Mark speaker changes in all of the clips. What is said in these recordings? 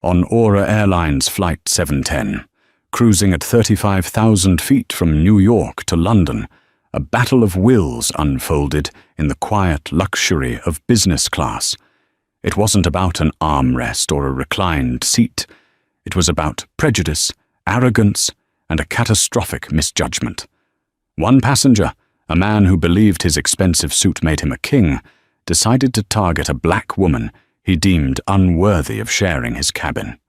Speaker 1: on Aura Airline's Flight 710, cruising at 35,000 feet from New York to London, a battle of wills unfolded in the quiet luxury of business class. It wasn't about an armrest or a reclined seat. It was about prejudice, arrogance, and a catastrophic misjudgment. One passenger, a man who believed his expensive suit made him a king, decided to target a black woman he deemed unworthy of sharing his cabin.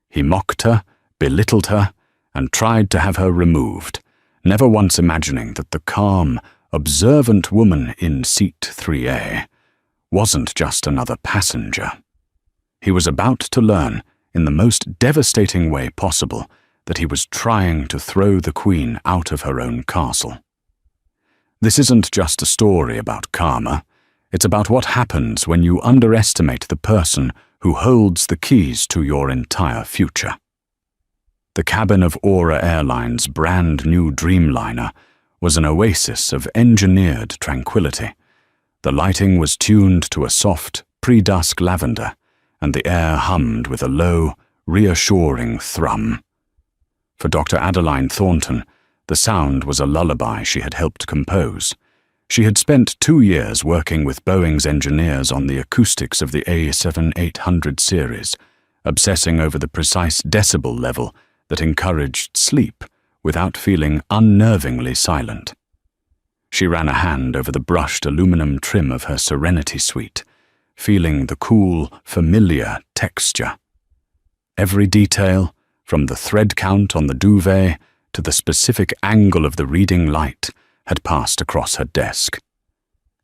Speaker 1: He mocked her, belittled her, and tried to have her removed, never once imagining that the calm, observant woman in seat 3A wasn't just another passenger. He was about to learn, in the most devastating way possible, that he was trying to throw the Queen out of her own castle. This isn't just a story about karma. It's about what happens when you underestimate the person who holds the keys to your entire future. The cabin of Aura Airline's brand new Dreamliner was an oasis of engineered tranquility. The lighting was tuned to a soft, pre-dusk lavender, and the air hummed with a low, reassuring thrum. For Dr. Adeline Thornton, the sound was a lullaby she had helped compose. She had spent 2 years working with Boeing's engineers on the acoustics of the A7800 series, obsessing over the precise decibel level that encouraged sleep without feeling unnervingly silent. She ran a hand over the brushed aluminum trim of her Serenity suite, feeling the cool, familiar texture. Every detail, from the thread count on the duvet to the specific angle of the reading light, had passed across her desk.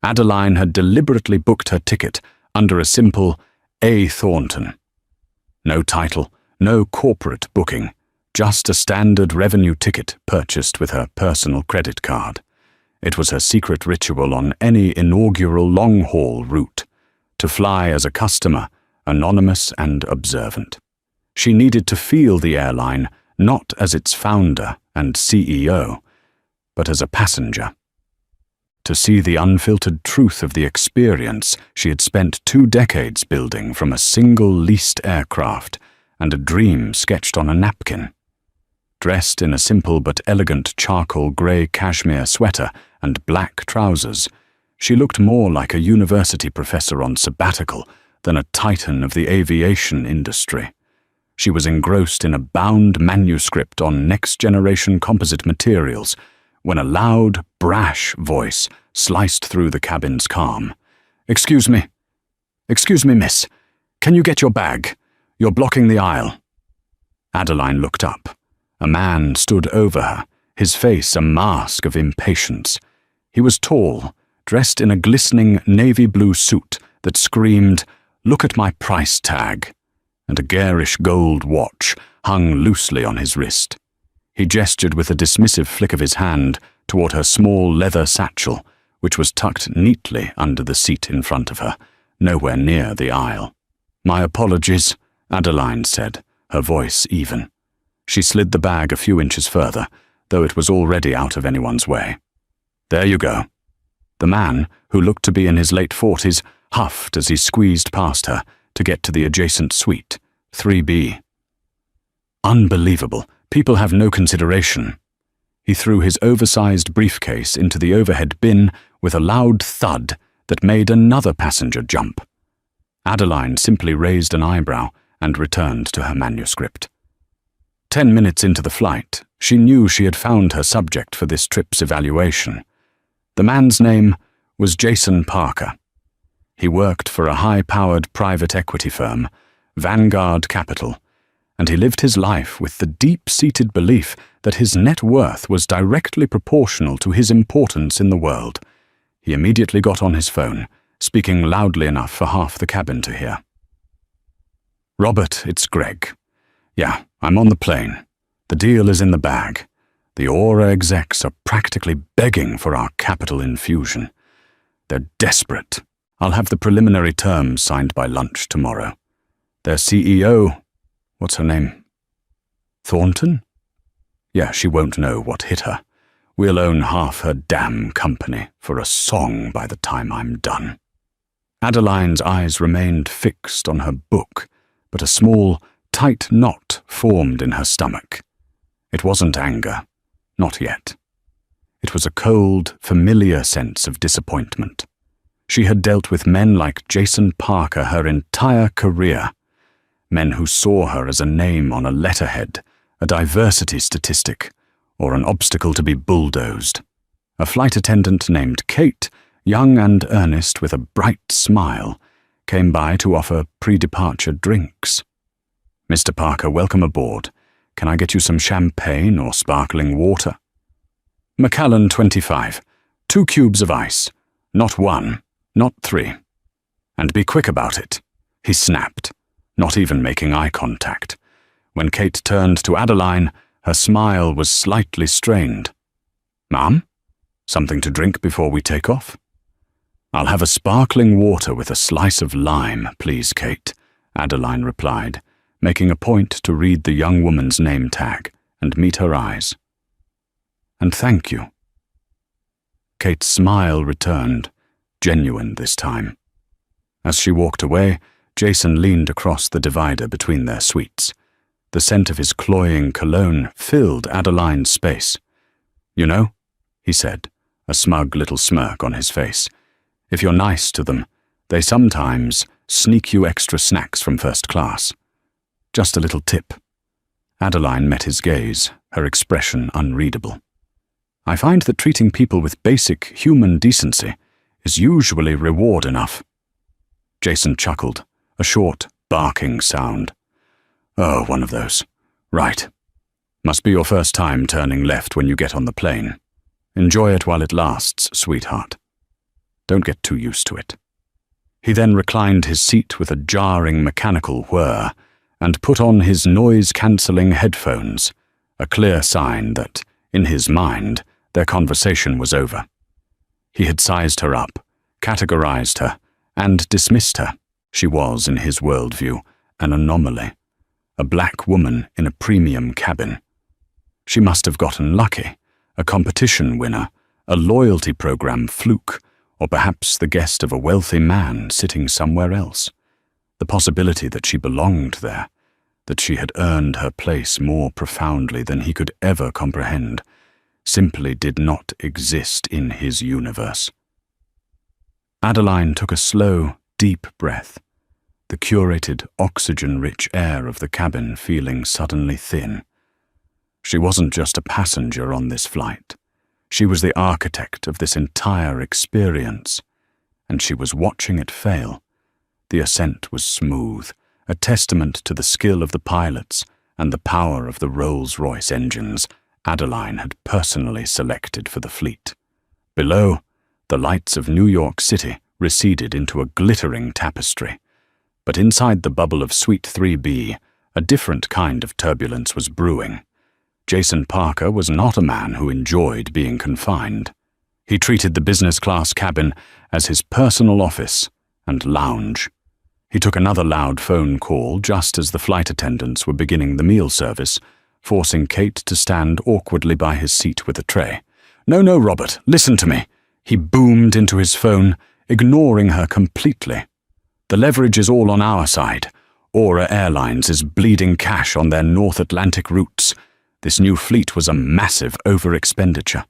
Speaker 1: Adeline had deliberately booked her ticket under a simple A. Thornton. No title, no corporate booking, just a standard revenue ticket purchased with her personal credit card. It was her secret ritual on any inaugural long-haul route, to fly as a customer, anonymous and observant. She needed to feel the airline not as its founder and CEO, but as a passenger. To see the unfiltered truth of the experience she had spent 2 decades building from a single leased aircraft and a dream sketched on a napkin. Dressed in a simple but elegant charcoal grey cashmere sweater and black trousers, she looked more like a university professor on sabbatical than a titan of the aviation industry. She was engrossed in a bound manuscript on next-generation composite materials when a loud, brash voice sliced through the cabin's calm. Excuse me, miss. Can you get your bag? You're blocking the aisle." Adeline looked up. A man stood over her, his face a mask of impatience. He was tall, dressed in a glistening navy blue suit that screamed, "Look at my price tag," and a garish gold watch hung loosely on his wrist. He gestured with a dismissive flick of his hand toward her small leather satchel, which was tucked neatly under the seat in front of her, nowhere near the aisle. "My apologies," Adeline said, her voice even. She slid the bag a few inches further, though it was already out of anyone's way. "There you go." The man, who looked to be in his late 40s, huffed as he squeezed past her to get to the adjacent suite, 3B. Unbelievable. People have no consideration. He threw his oversized briefcase into the overhead bin with a loud thud that made another passenger jump. Adeline simply raised an eyebrow and returned to her manuscript. 10 minutes into the flight, she knew she had found her subject for this trip's evaluation. The man's name was Jason Parker. He worked for a high-powered private equity firm, Vanguard Capital, and he lived his life with the deep-seated belief that his net worth was directly proportional to his importance in the world. He immediately got on his phone, speaking loudly enough for half the cabin to hear. "Robert, it's Greg. Yeah, I'm on the plane. The deal is in the bag. The Aura execs are practically begging for our capital infusion. They're desperate. I'll have the preliminary terms signed by lunch tomorrow. Their CEO, what's her name? Thornton? Yeah, she won't know what hit her. We'll own half her damn company for a song by the time I'm done." Adeline's eyes remained fixed on her book, but a small, tight knot formed in her stomach. It wasn't anger, not yet. It was a cold, familiar sense of disappointment. She had dealt with men like Jason Parker her entire career, men who saw her as a name on a letterhead, a diversity statistic, or an obstacle to be bulldozed. A flight attendant named Kate, young and earnest with a bright smile, came by to offer pre-departure drinks. "Mr. Parker, welcome aboard. Can I get you some champagne or sparkling water?" "Macallan 25, 2 cubes of ice. Not 1, not 3. And be quick about it," he snapped, not even making eye contact. When Kate turned to Airline, her smile was slightly strained. "Ma'am? Something to drink before we take off?" "I'll have a sparkling water with a slice of lime, please, Kate," Airline replied, making a point to read the young woman's name tag and meet her eyes. "And thank you." Kate's smile returned, genuine this time. As she walked away, Jason leaned across the divider between their suites. The scent of his cloying cologne filled Airline's space. "You know," he said, a smug little smirk on his face, "if you're nice to them, they sometimes sneak you extra snacks from first class. Just a little tip." Airline met his gaze, her expression unreadable. "I find that treating people with basic human decency is usually reward enough." Jason chuckled, a short, barking sound. "Oh, one of those. Right. Must be your first time turning left when you get on the plane. Enjoy it while it lasts, sweetheart. Don't get too used to it." He then reclined his seat with a jarring mechanical whir and put on his noise-cancelling headphones, a clear sign that, in his mind, their conversation was over. He had sized her up, categorized her, and dismissed her. She was, in his worldview, an anomaly, a black woman in a premium cabin. She must have gotten lucky, a competition winner, a loyalty program fluke, or perhaps the guest of a wealthy man sitting somewhere else. The possibility that she belonged there, that she had earned her place more profoundly than he could ever comprehend, simply did not exist in his universe. Airline took a slow, deep breath, the curated, oxygen-rich air of the cabin feeling suddenly thin. She wasn't just a passenger on this flight. She was the architect of this entire experience, and she was watching it fail. The ascent was smooth, a testament to the skill of the pilots and the power of the Rolls-Royce engines Airline had personally selected for the fleet. Below, the lights of New York City receded into a glittering tapestry. But inside the bubble of Suite 3B, a different kind of turbulence was brewing. Jason Parker was not a man who enjoyed being confined. He treated the business-class cabin as his personal office and lounge. He took another loud phone call just as the flight attendants were beginning the meal service, forcing Kate to stand awkwardly by his seat with a tray. No, Robert, listen to me," he boomed into his phone, ignoring her completely. "The leverage is all on our side. Aura Airlines is bleeding cash on their North Atlantic routes. This new fleet was a massive over-expenditure.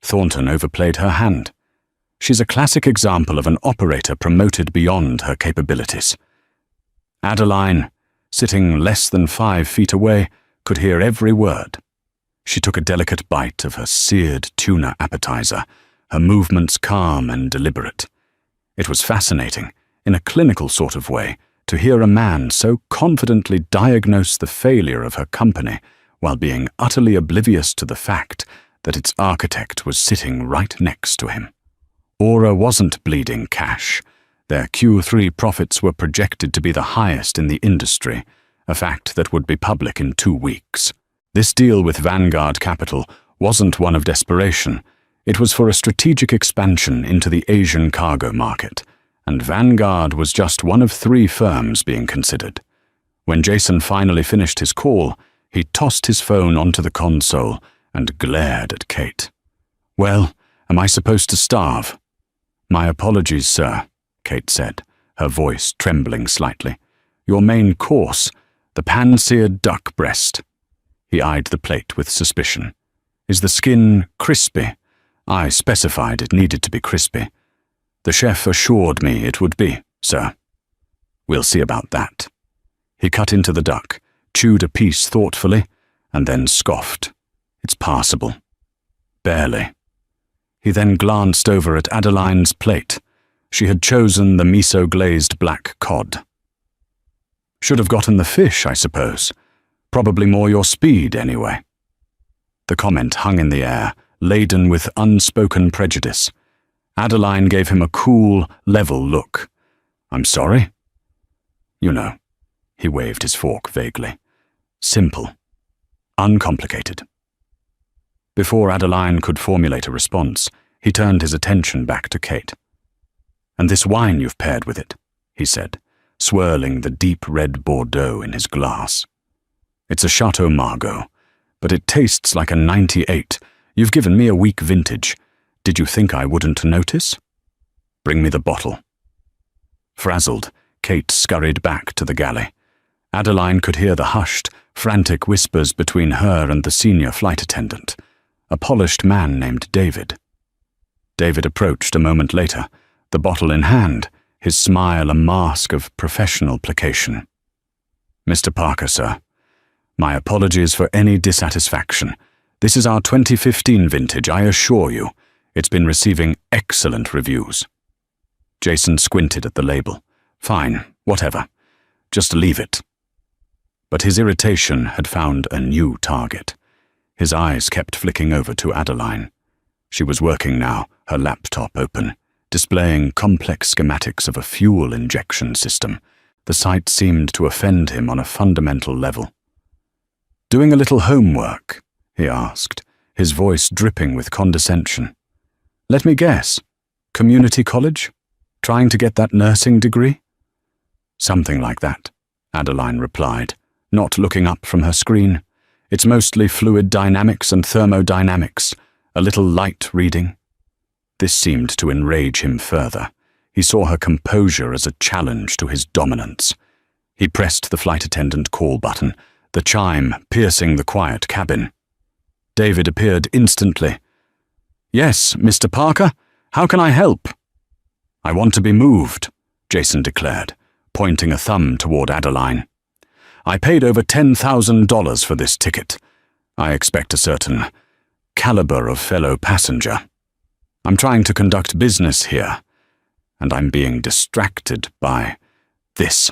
Speaker 1: Thornton overplayed her hand. She's a classic example of an operator promoted beyond her capabilities." Airline, sitting less than 5 feet away, could hear every word. She took a delicate bite of her seared tuna appetizer, her movements calm and deliberate. It was fascinating, in a clinical sort of way, to hear a man so confidently diagnose the failure of her company while being utterly oblivious to the fact that its architect was sitting right next to him. Aura wasn't bleeding cash. Their Q3 profits were projected to be the highest in the industry, a fact that would be public in 2 weeks. This deal with Vanguard Capital wasn't one of desperation. It was for a strategic expansion into the Asian cargo market, and Vanguard was just one of 3 firms being considered. When Jason finally finished his call, he tossed his phone onto the console and glared at Kate. "Well, am I supposed to starve?" "My apologies, sir," Kate said, her voice trembling slightly. "Your main course, The pan-seared duck breast. He eyed the plate with suspicion. Is the skin crispy? I specified it needed to be crispy. The chef assured me it would be, sir. We'll see about that. He cut into the duck, chewed a piece thoughtfully, and then scoffed. It's passable. Barely. He then glanced over at Adeline's plate. She had chosen the miso-glazed black cod. Should have gotten the fish, I suppose. Probably more your speed, anyway. The comment hung in the air, laden with unspoken prejudice. Adeline gave him a cool, level look. I'm sorry? You know. He waved his fork vaguely. Simple. Uncomplicated. Before Adeline could formulate a response, he turned his attention back to Kate. And this wine you've paired with it, he said, swirling the deep red Bordeaux in his glass. It's a Chateau Margaux, but it tastes like a 98. You've given me a weak vintage. Did you think I wouldn't notice? Bring me the bottle. Frazzled, Kate scurried back to the galley. Adeline could hear the hushed, frantic whispers between her and the senior flight attendant, a polished man named David. David approached a moment later, the bottle in hand, his smile a mask of professional placation. Mr. Parker, sir. My apologies for any dissatisfaction. This is our 2015 vintage, I assure you. It's been receiving excellent reviews. Jason squinted at the label. Fine, whatever. Just leave it. But his irritation had found a new target. His eyes kept flicking over to Adeline. She was working now, her laptop open, displaying complex schematics of a fuel injection system. The sight seemed to offend him on a fundamental level. Doing a little homework? He asked, his voice dripping with condescension. Let me guess. Community college? Trying to get that nursing degree? Something like that, Adeline replied, not looking up from her screen. It's mostly fluid dynamics and thermodynamics, a little light reading. This seemed to enrage him further. He saw her composure as a challenge to his dominance. He pressed the flight attendant call button, the chime piercing the quiet cabin. David appeared instantly. Yes, Mr. Parker, how can I help? I want to be moved, Jason declared, pointing a thumb toward Adeline. I paid over $10,000 for this ticket. I expect a certain caliber of fellow passenger. I'm trying to conduct business here, and I'm being distracted by this.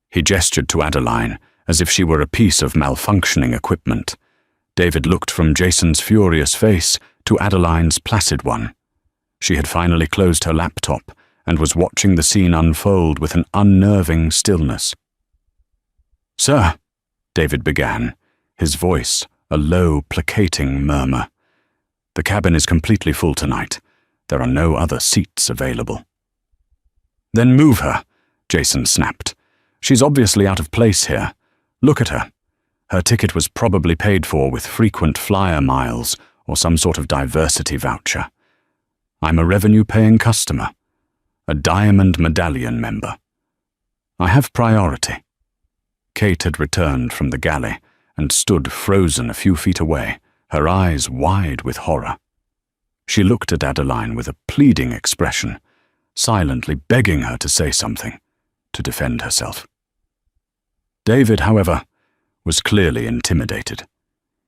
Speaker 1: He gestured to Adeline as if she were a piece of malfunctioning equipment. David looked from Jason's furious face to Adeline's placid one. She had finally closed her laptop and was watching the scene unfold with an unnerving stillness. Sir, David began, his voice a low, placating murmur. The cabin is completely full tonight. There are no other seats available. Then move her, Jason snapped. She's obviously out of place here. Look at her. Her ticket was probably paid for with frequent flyer miles or some sort of diversity voucher. I'm a revenue-paying customer, a Diamond Medallion member. I have priority. Kate had returned from the galley and stood frozen a few feet away, her eyes wide with horror. She looked at Adeline with a pleading expression, silently begging her to say something, to defend herself. David, however, was clearly intimidated.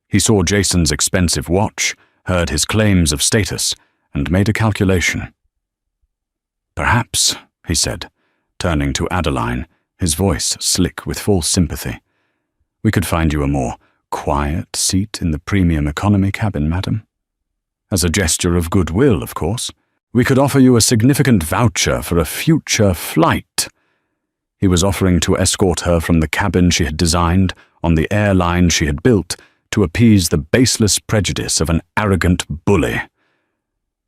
Speaker 1: He saw Jason's expensive watch, heard his claims of status, and made a calculation. Perhaps, he said, turning to Adeline, his voice slick with full sympathy. We could find you a more quiet seat in the premium economy cabin, madam. As a gesture of goodwill, of course. We could offer you a significant voucher for a future flight. He was offering to escort her from the cabin she had designed on the airline she had built to appease the baseless prejudice of an arrogant bully.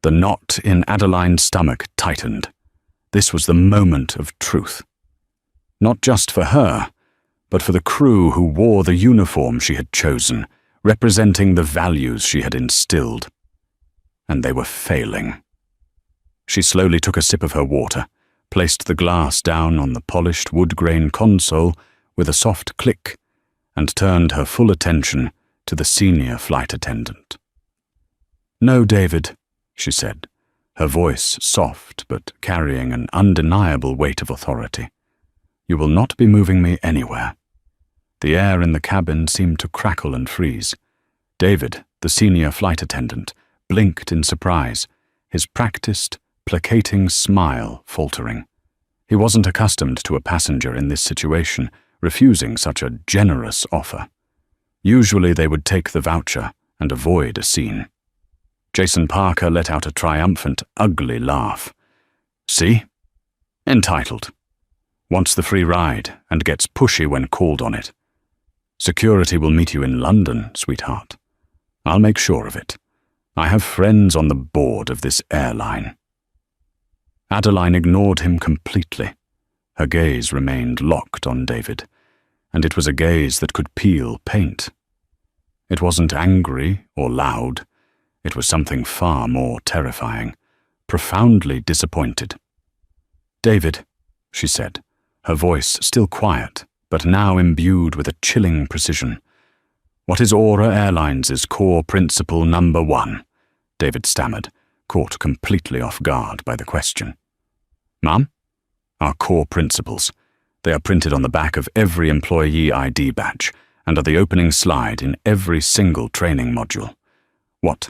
Speaker 1: The knot in Adeline's stomach tightened. This was the moment of truth. Not just for her, but for the crew who wore the uniform she had chosen, representing the values she had instilled. And they were failing. She slowly took a sip of her water, placed the glass down on the polished wood-grain console with a soft click and turned her full attention to the senior flight attendant. "No, David," she said, her voice soft but carrying an undeniable weight of authority. "You will not be moving me anywhere." The air in the cabin seemed to crackle and freeze. David, the senior flight attendant, blinked in surprise, his practiced, placating smile faltering. He wasn't accustomed to a passenger in this situation refusing such a generous offer. Usually they would take the voucher and avoid a scene. Jason Parker let out a triumphant, ugly laugh. "See? Entitled. Wants the free ride and gets pushy when called on it. Security will meet you in London, sweetheart. I'll make sure of it. I have friends on the board of this airline." Adeline ignored him completely. Her gaze remained locked on David, and it was a gaze that could peel paint. It wasn't angry or loud. It was something far more terrifying, profoundly disappointed. "David," she said, her voice still quiet, but now imbued with a chilling precision. "What is Aura Airlines' core principle number 1? David stammered, caught completely off guard by the question. "Ma'am? Our core principles. They are printed on the back of every employee ID badge and are the opening slide in every single training module. What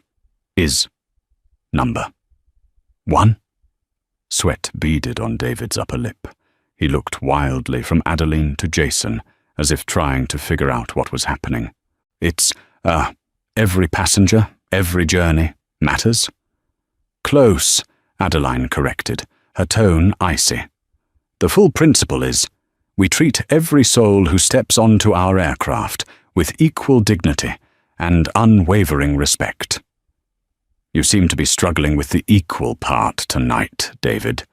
Speaker 1: is number 1? Sweat beaded on David's upper lip. He looked wildly from Adeline to Jason, as if trying to figure out what was happening. "It's, every passenger, every journey, matters?" "Close," Adeline corrected, her tone icy. "The full principle is, we treat every soul who steps onto our aircraft with equal dignity and unwavering respect." "You seem to be struggling with the equal part tonight, David.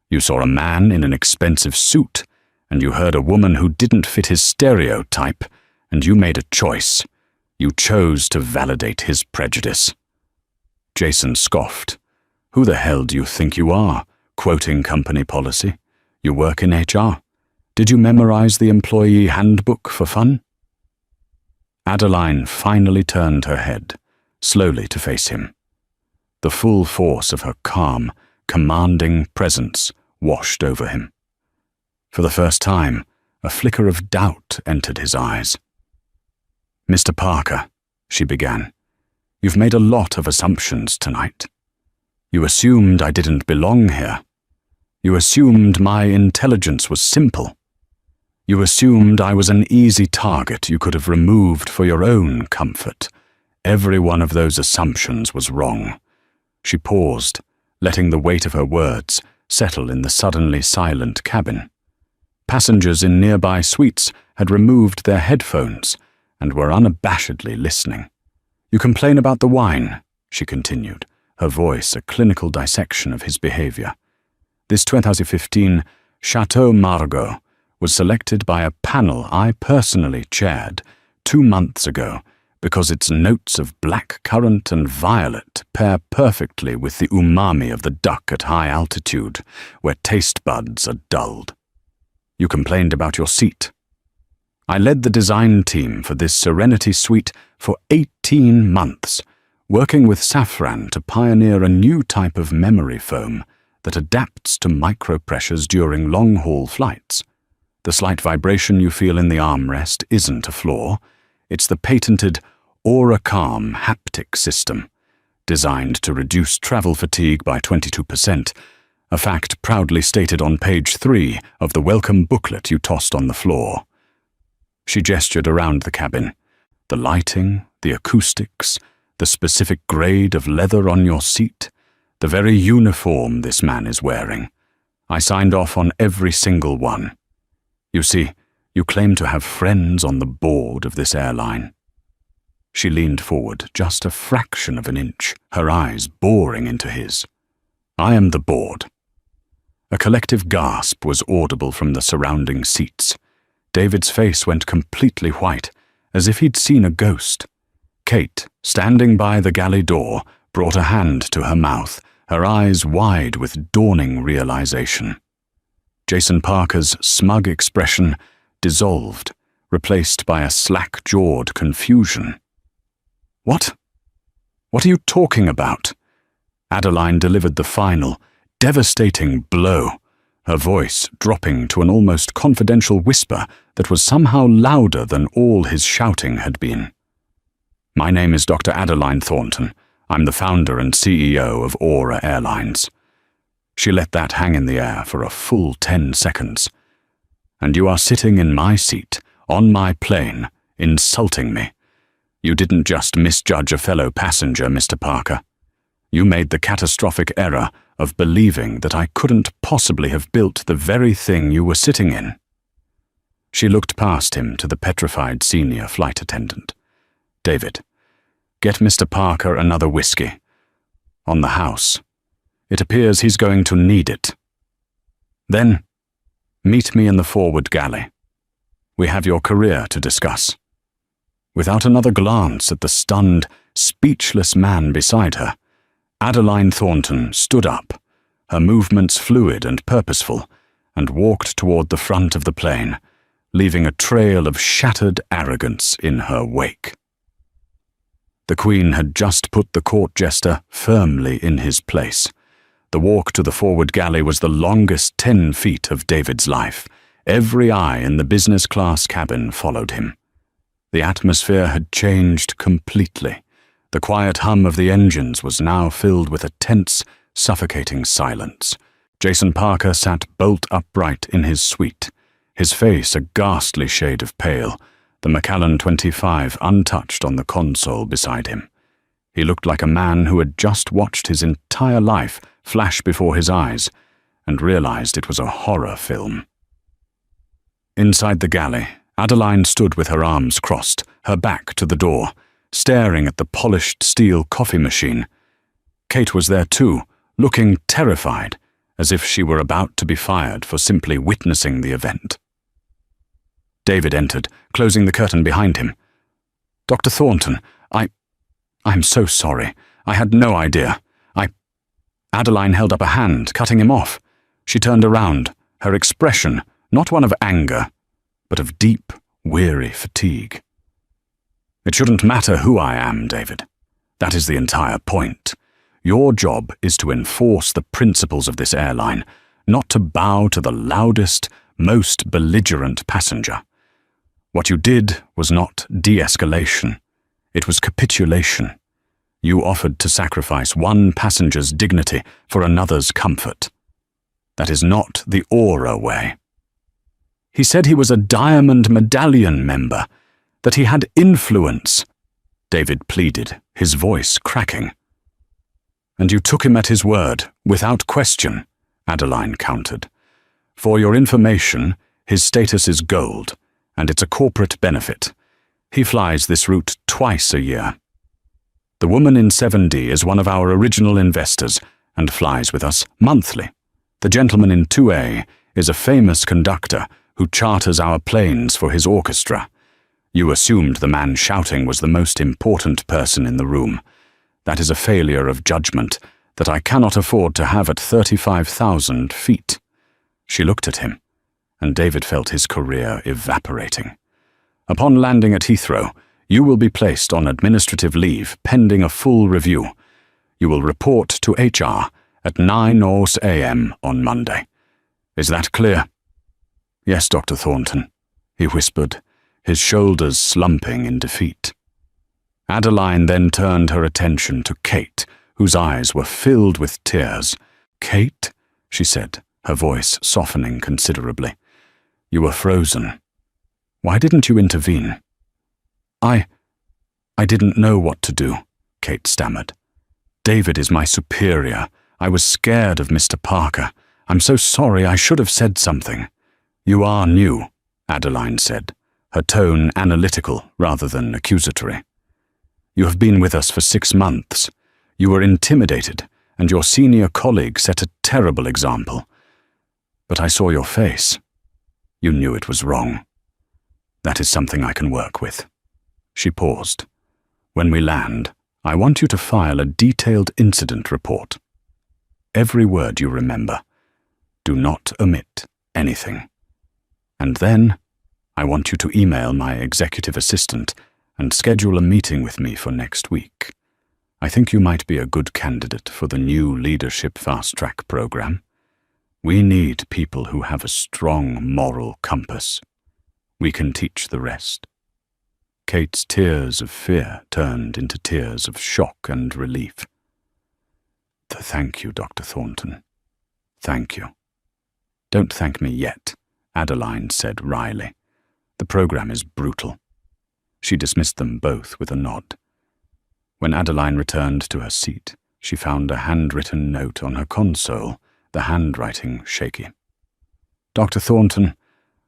Speaker 1: You saw a man in an expensive suit, and you heard a woman who didn't fit his stereotype, and you made a choice. You chose to validate his prejudice." Jason scoffed. "Who the hell do you think you are, quoting company policy? You work in HR. Did you memorize the employee handbook for fun?" Adeline finally turned her head, slowly to face him. The full force of her calm, commanding presence washed over him. For the first time, a flicker of doubt entered his eyes. "Mr. Parker," she began, "you've made a lot of assumptions tonight. You assumed I didn't belong here. You assumed my intelligence was simple. You assumed I was an easy target you could have removed for your own comfort. Every one of those assumptions was wrong." She paused, letting the weight of her words settle in the suddenly silent cabin. Passengers in nearby suites had removed their headphones and were unabashedly listening. "You complain about the wine," she continued, her voice a clinical dissection of his behavior. "This 2015 Chateau Margaux was selected by a panel I personally chaired 2 months ago because its notes of blackcurrant and violet pair perfectly with the umami of the duck at high altitude, where taste buds are dulled. You complained about your seat. I led the design team for this Serenity Suite for 18 months, working with Safran to pioneer a new type of memory foam that adapts to micropressures during long-haul flights. The slight vibration you feel in the armrest isn't a flaw. It's the patented Aura Calm haptic system, designed to reduce travel fatigue by 22%, a fact proudly stated on page 3 of the welcome booklet you tossed on the floor. She gestured around the cabin. The lighting, the acoustics, the specific grade of leather on your seat, the very uniform this man is wearing. I signed off on every single one. You see, you claim to have friends on the board of this airline. She leaned forward just a fraction of an inch, her eyes boring into his. I am the board. A collective gasp was audible from the surrounding seats. David's face went completely white, as if he'd seen a ghost. Kate, standing by the galley door, brought a hand to her mouth, her eyes wide with dawning realization. Jason Parker's smug expression dissolved, replaced by a slack-jawed confusion. "What? What are you talking about?" Adeline delivered the final, devastating blow, her voice dropping to an almost confidential whisper that was somehow louder than all his shouting had been. "My name is Dr. Adeline Thornton. I'm the founder and CEO of Airlines." She let that hang in the air for a full 10 seconds. "And you are sitting in my seat, on my plane, insulting me. You didn't just misjudge a fellow passenger, Mr. Parker. You made the catastrophic error of believing that I couldn't possibly have built the very thing you were sitting in." She looked past him to the petrified senior flight attendant. "David, get Mr. Parker another whiskey. On the house. It appears he's going to need it. Then, meet me in the forward galley. We have your career to discuss." Without another glance at the stunned, speechless man beside her, Adeline Thornton stood up, her movements fluid and purposeful, and walked toward the front of the plane, leaving a trail of shattered arrogance in her wake. The Queen had just put the court jester firmly in his place. The walk to the forward galley was the longest 10 feet of David's life. Every eye in the business class cabin followed him. The atmosphere had changed completely. The quiet hum of the engines was now filled with a tense, suffocating silence. Jason Parker sat bolt upright in his suite, his face a ghastly shade of pale, the Macallan 25 untouched on the console beside him. He looked like a man who had just watched his entire life flash before his eyes and realized it was a horror film. Inside the galley, Adeline stood with her arms crossed, her back to the door, staring at the polished steel coffee machine. Kate was there too, looking terrified, as if she were about to be fired for simply witnessing the event. David entered, closing the curtain behind him. "Dr. Thornton, I'm so sorry. I had no idea. Adeline held up a hand, cutting him off. She turned around, her expression not one of anger, but of deep, weary fatigue. "It shouldn't matter who I am, David. That is the entire point. Your job is to enforce the principles of this airline, not to bow to the loudest, most belligerent passenger. What you did was not de-escalation. It was capitulation. You offered to sacrifice one passenger's dignity for another's comfort. That is not the Aura way." "He said he was a Diamond Medallion member, that he had influence," David pleaded, his voice cracking. "And you took him at his word, without question," Adeline countered. "For your information, his status is gold, and it's a corporate benefit. He flies this route twice a year. The woman in 7D is one of our original investors and flies with us monthly. The gentleman in 2A is a famous conductor who charters our planes for his orchestra. You assumed the man shouting was the most important person in the room. That is a failure of judgment that I cannot afford to have at 35,000 feet." She looked at him, and David felt his career evaporating. "Upon landing at Heathrow, you will be placed on administrative leave pending a full review. You will report to HR at 9 a.m. on Monday. Is that clear?" "Yes, Dr. Thornton," he whispered, his shoulders slumping in defeat. Adeline then turned her attention to Kate, whose eyes were filled with tears. "Kate," she said, her voice softening considerably, "you were frozen. Why didn't you intervene?" I didn't know what to do," Kate stammered. "David is my superior. I was scared of Mr. Parker. I'm so sorry, I should have said something." "You are new," Adeline said, her tone analytical rather than accusatory. "You have been with us for 6 months. You were intimidated, and your senior colleague set a terrible example. But I saw your face. You knew it was wrong. That is something I can work with." She paused. "When we land, I want you to file a detailed incident report. Every word you remember. Do not omit anything. And then I want you to email my executive assistant and schedule a meeting with me for next week. I think you might be a good candidate for the new Leadership Fast Track program. We need people who have a strong moral compass. We can teach the rest." Kate's tears of fear turned into tears of shock and relief. "Thank you, Dr. Thornton. Thank you." "Don't thank me yet," Adeline said wryly. "The program is brutal." She dismissed them both with a nod. When Adeline returned to her seat, she found a handwritten note on her console, the handwriting shaky. "Dr. Thornton,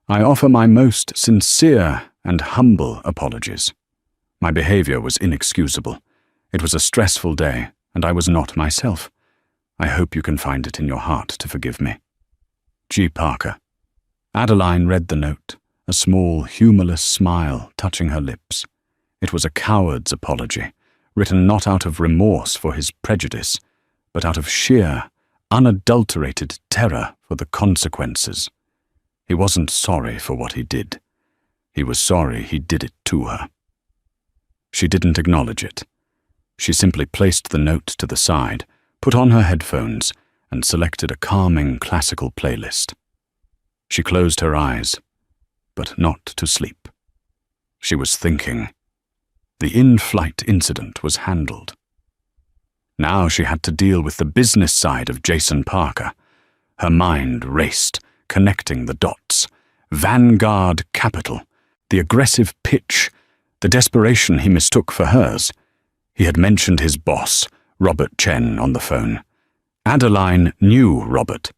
Speaker 1: I offer my most sincere and humble apologies. My behavior was inexcusable. It was a stressful day, and I was not myself. I hope you can find it in your heart to forgive me. G. Parker." Adeline read the note, a small, humorless smile touching her lips. It was a coward's apology, written not out of remorse for his prejudice, but out of sheer, unadulterated terror for the consequences. He wasn't sorry for what he did. He was sorry he did it to her. She didn't acknowledge it. She simply placed the note to the side, put on her headphones, and selected a calming classical playlist. She closed her eyes, but not to sleep. She was thinking. The in-flight incident was handled. Now she had to deal with the business side of Jason Parker. Her mind raced, connecting the dots. Vanguard Capital, the aggressive pitch, the desperation he mistook for hers. He had mentioned his boss, Robert Chen, on the phone. Adeline knew Robert.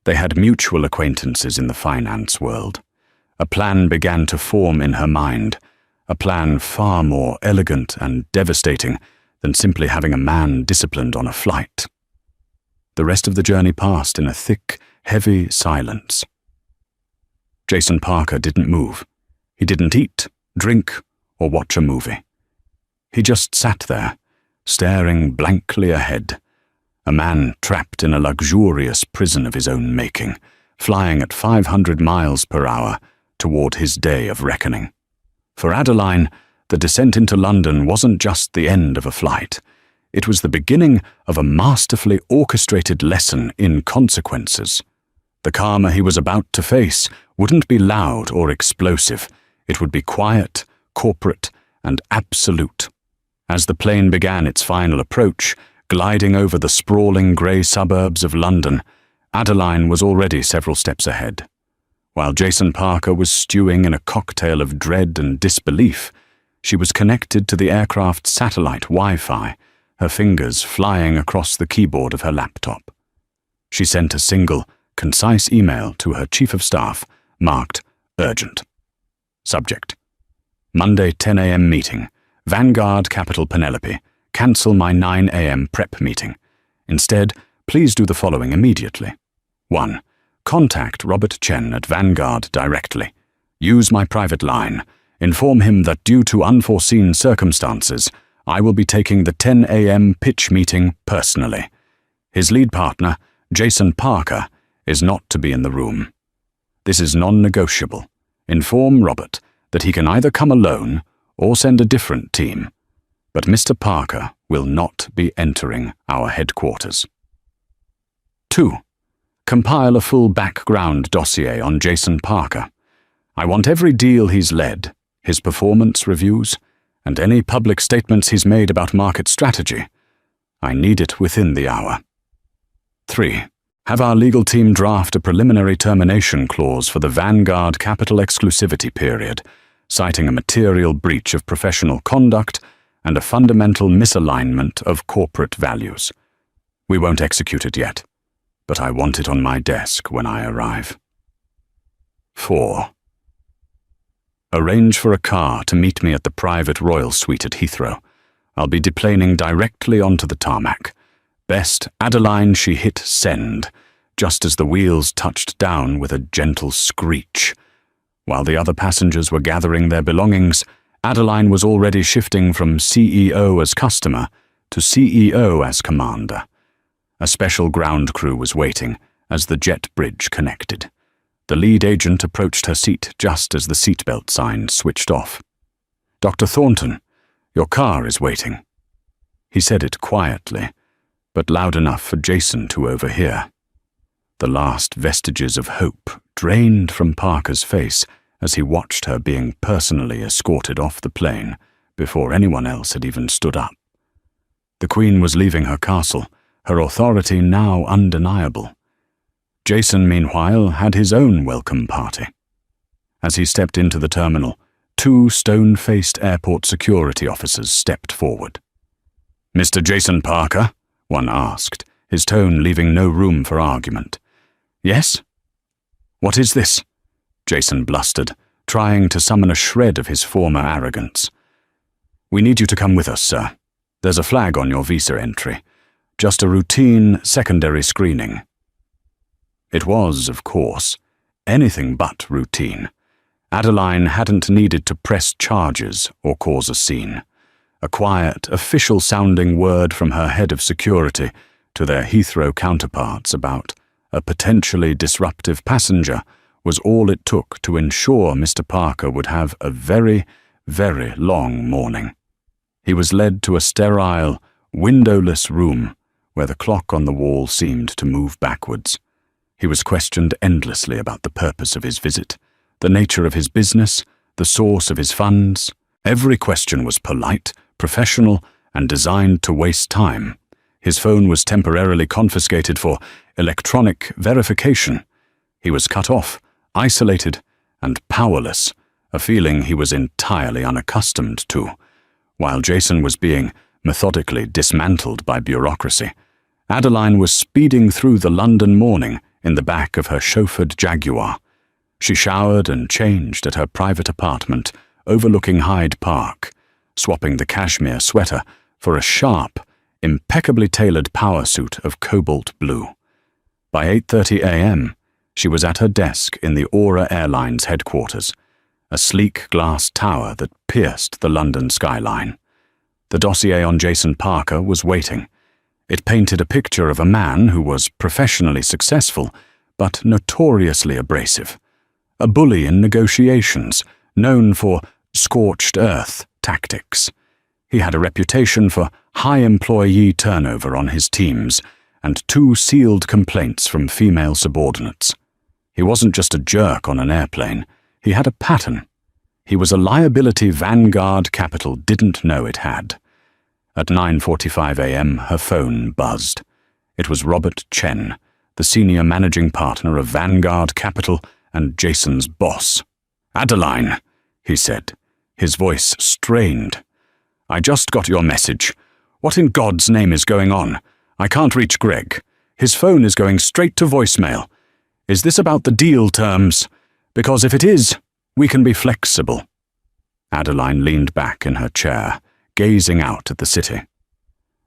Speaker 1: They had mutual acquaintances in the finance world. A plan began to form in her mind, a plan far more elegant and devastating than simply having a man disciplined on a flight. The rest of the journey passed in a thick, heavy silence. Jason Parker didn't move. He didn't eat, drink, or watch a movie. He just sat there, staring blankly ahead, a man trapped in a luxurious prison of his own making, flying at 500 miles per hour toward his day of reckoning. For Adeline, the descent into London wasn't just the end of a flight. It was the beginning of a masterfully orchestrated lesson in consequences. The karma he was about to face wouldn't be loud or explosive. It would be quiet, corporate, and absolute. As the plane began its final approach, gliding over the sprawling grey suburbs of London, Adeline was already several steps ahead. While Jason Parker was stewing in a cocktail of dread and disbelief, she was connected to the aircraft's satellite Wi-Fi, her fingers flying across the keyboard of her laptop. She sent a single, concise email to her chief of staff, marked urgent. Subject: Monday 10 a.m. meeting. Vanguard Capital Penelope. Cancel my 9 a.m. prep meeting. Instead, please do the following immediately. 1. Contact Robert Chen at Vanguard directly. Use my private line. Inform him that due to unforeseen circumstances, I will be taking the 10 a.m. pitch meeting personally. His lead partner, Jason Parker, is not to be in the room. This is non-negotiable. Inform Robert that he can either come alone or send a different team, but Mr. Parker will not be entering our headquarters. 2. Compile a full background dossier on Jason Parker. I want every deal he's led, his performance reviews, and any public statements he's made about market strategy. I need it within the hour. 3. Have our legal team draft a preliminary termination clause for the Vanguard Capital exclusivity period, citing a material breach of professional conduct and a fundamental misalignment of corporate values. We won't execute it yet, but I want it on my desk when I arrive. 4. Arrange for a car to meet me at the private Royal Suite at Heathrow. I'll be deplaning directly onto the tarmac. Best, Adeline, she hit send, just as the wheels touched down with a gentle screech. While the other passengers were gathering their belongings, Adeline was already shifting from CEO as customer to CEO as commander. A special ground crew was waiting as the jet bridge connected. The lead agent approached her seat just as the seatbelt sign switched off. "Dr. Thornton, your car is waiting." He said it quietly, but loud enough for Jason to overhear. The last vestiges of hope drained from Parker's face as he watched her being personally escorted off the plane before anyone else had even stood up. The Queen was leaving her castle, her authority now undeniable. Jason, meanwhile, had his own welcome party. As he stepped into the terminal, 2 stone-faced airport security officers stepped forward. "Mr. Jason Parker?" one asked, his tone leaving no room for argument. "Yes?" "What is this?" Jason blustered, trying to summon a shred of his former arrogance. "We need you to come with us, sir. There's a flag on your visa entry. Just a routine secondary screening." It was, of course, anything but routine. Airline hadn't needed to press charges or cause a scene. A quiet, official-sounding word from her head of security to their Heathrow counterparts about a potentially disruptive passenger was all it took to ensure Mr. Parker would have a very, very long morning. He was led to a sterile, windowless room where the clock on the wall seemed to move backwards. He was questioned endlessly about the purpose of his visit, the nature of his business, the source of his funds. Every question was polite, professional, and designed to waste time. His phone was temporarily confiscated for electronic verification. He was cut off, isolated, and powerless, a feeling he was entirely unaccustomed to, while Jason was being methodically dismantled by bureaucracy. Airline was speeding through the London morning in the back of her chauffeured Jaguar. She showered and changed at her private apartment overlooking Hyde Park, swapping the cashmere sweater for a sharp, impeccably tailored power suit of cobalt blue. By 8:30 a.m., she was at her desk in the Aura Airlines headquarters, a sleek glass tower that pierced the London skyline. The dossier on Jason Parker was waiting. It painted a picture of a man who was professionally successful, but notoriously abrasive. A bully in negotiations, known for scorched earth tactics. He had a reputation for high employee turnover on his teams and 2 sealed complaints from female subordinates. He wasn't just a jerk on an airplane. He had a pattern. He was a liability Vanguard Capital didn't know it had. At 9:45 a.m., her phone buzzed. It was Robert Chen, the senior managing partner of Vanguard Capital and Jason's boss. "Airline," he said, his voice strained. "I just got your message. What in God's name is going on? I can't reach Greg. His phone is going straight to voicemail. Is this about the deal terms? Because if it is, we can be flexible." Airline leaned back in her chair, gazing out at the city.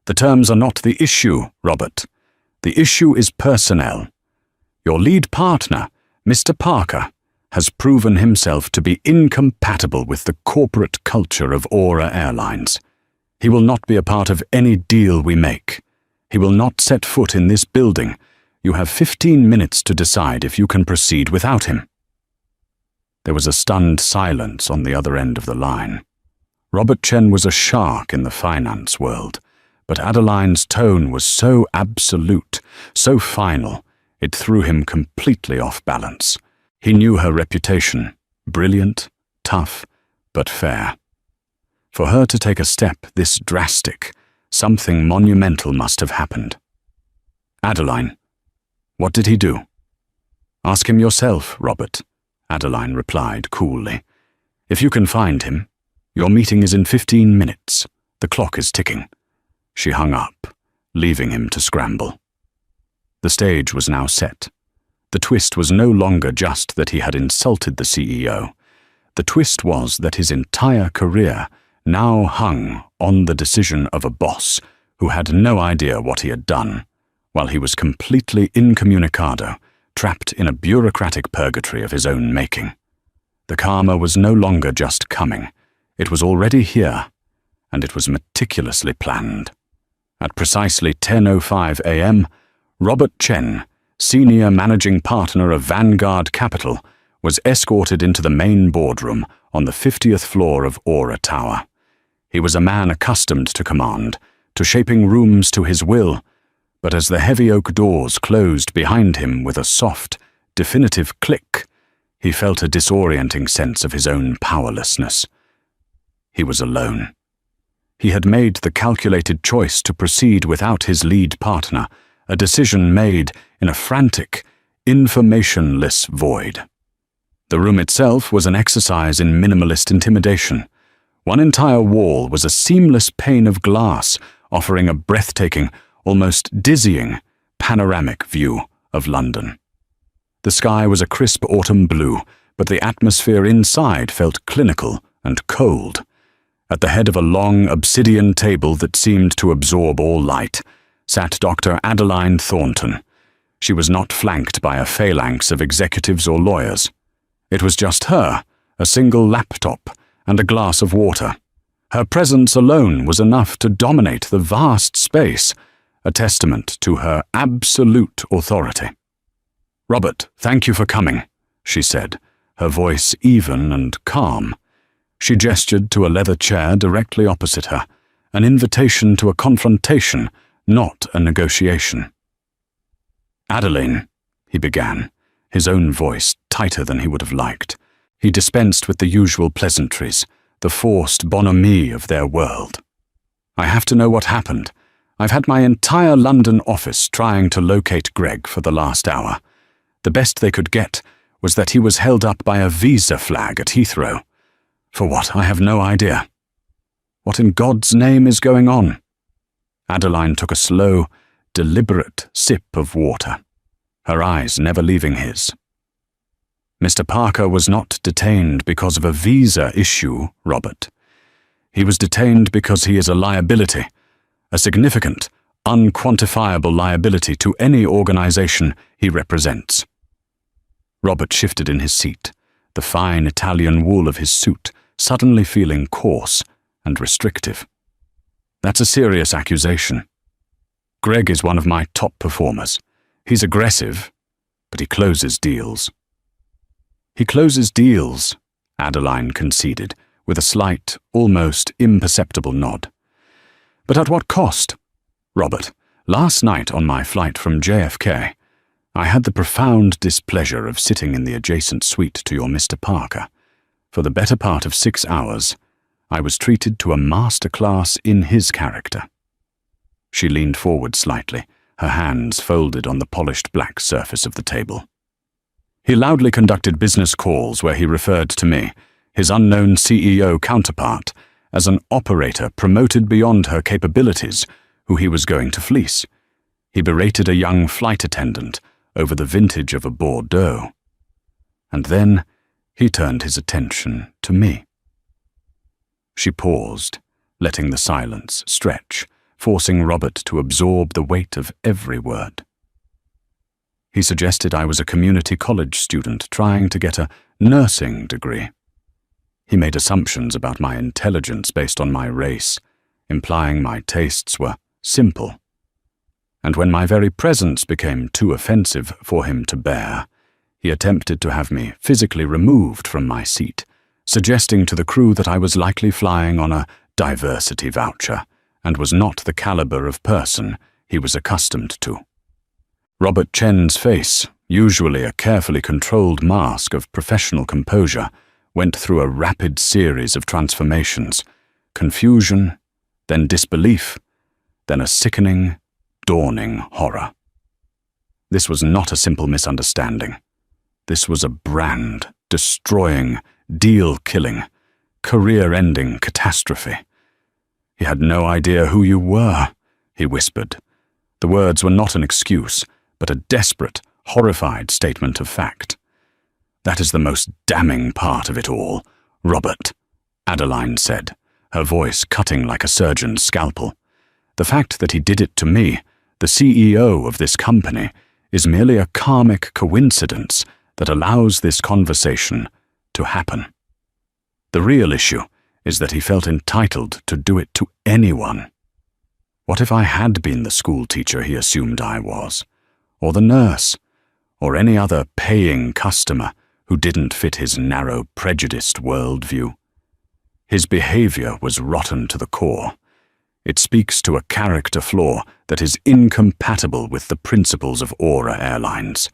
Speaker 1: "The terms are not the issue, Robert. The issue is personnel. Your lead partner, Mr. Parker, has proven himself to be incompatible with the corporate culture of Aura Airlines. He will not be a part of any deal we make. He will not set foot in this building. You have 15 minutes to decide if you can proceed without him." There was a stunned silence on the other end of the line. Robert Chen was a shark in the finance world, but Airline's tone was so absolute, so final, it threw him completely off balance. He knew her reputation, brilliant, tough, but fair. For her to take a step this drastic, something monumental must have happened. "Airline, what did he do?" "Ask him yourself, Robert," Airline replied coolly. "If you can find him, your meeting is in 15 minutes. The clock is ticking." She hung up, leaving him to scramble. The stage was now set. The twist was no longer just that he had insulted the CEO. The twist was that his entire career now hung on the decision of a boss who had no idea what he had done, while he was completely incommunicado, trapped in a bureaucratic purgatory of his own making. The karma was no longer just coming. It was already here, and it was meticulously planned. At precisely 10:05 a.m., Robert Chen, senior managing partner of Vanguard Capital, was escorted into the main boardroom on the 50th floor of Aura Tower. He was a man accustomed to command, to shaping rooms to his will, but as the heavy oak doors closed behind him with a soft, definitive click, he felt a disorienting sense of his own powerlessness. He was alone. He had made the calculated choice to proceed without his lead partner, a decision made in a frantic, informationless void. The room itself was an exercise in minimalist intimidation. One entire wall was a seamless pane of glass, offering a breathtaking, almost dizzying, panoramic view of London. The sky was a crisp autumn blue, but the atmosphere inside felt clinical and cold. At the head of a long obsidian table that seemed to absorb all light, sat Dr. Airline Thornton. She was not flanked by a phalanx of executives or lawyers. It was just her, a single laptop, and a glass of water. Her presence alone was enough to dominate the vast space, a testament to her absolute authority. "Robert, thank you for coming," she said, her voice even and calm. She gestured to a leather chair directly opposite her, an invitation to a confrontation, not a negotiation. "Adeline," he began, his own voice tighter than he would have liked. He dispensed with the usual pleasantries, the forced bonhomie of their world. "I have to know what happened. I've had my entire London office trying to locate Greg for the last hour. The best they could get was that he was held up by a visa flag at Heathrow. For what, I have no idea. What in God's name is going on?" Adeline took a slow, deliberate sip of water, her eyes never leaving his. "Mr. Parker was not detained because of a visa issue, Robert. He was detained because he is a liability, a significant, unquantifiable liability to any organization he represents." Robert shifted in his seat, the fine Italian wool of his suit suddenly feeling coarse and restrictive. "That's a serious accusation. Greg is one of my top performers. He's aggressive, but he closes deals." "He closes deals," Adeline conceded, with a slight, almost imperceptible nod. "But at what cost? Robert, last night on my flight from JFK, I had the profound displeasure of sitting in the adjacent suite to your Mr. Parker. For the better part of 6 hours, I was treated to a masterclass in his character." She leaned forward slightly, her hands folded on the polished black surface of the table. "He loudly conducted business calls where he referred to me, his unknown CEO counterpart, as an operator promoted beyond her capabilities who he was going to fleece. He berated a young flight attendant over the vintage of a Bordeaux. And then he turned his attention to me." She paused, letting the silence stretch, forcing Robert to absorb the weight of every word. "He suggested I was a community college student trying to get a nursing degree. He made assumptions about my intelligence based on my race, implying my tastes were simple. And when my very presence became too offensive for him to bear, he attempted to have me physically removed from my seat, suggesting to the crew that I was likely flying on a diversity voucher and was not the caliber of person he was accustomed to." Robert Chen's face, usually a carefully controlled mask of professional composure, went through a rapid series of transformations: confusion, then disbelief, then a sickening, dawning horror. This was not a simple misunderstanding. This was a brand-destroying, deal-killing, career-ending catastrophe. "He had no idea who you were," he whispered. The words were not an excuse, but a desperate, horrified statement of fact. "That is the most damning part of it all, Robert," Adeline said, her voice cutting like a surgeon's scalpel. "The fact that he did it to me, the CEO of this company, is merely a karmic coincidence that allows this conversation to happen. The real issue is that he felt entitled to do it to anyone. What if I had been the school teacher he assumed I was? Or the nurse? or any other paying customer who didn't fit his narrow, prejudiced worldview. His behavior was rotten to the core. It speaks to a character flaw that is incompatible with the principles of Aura Airlines.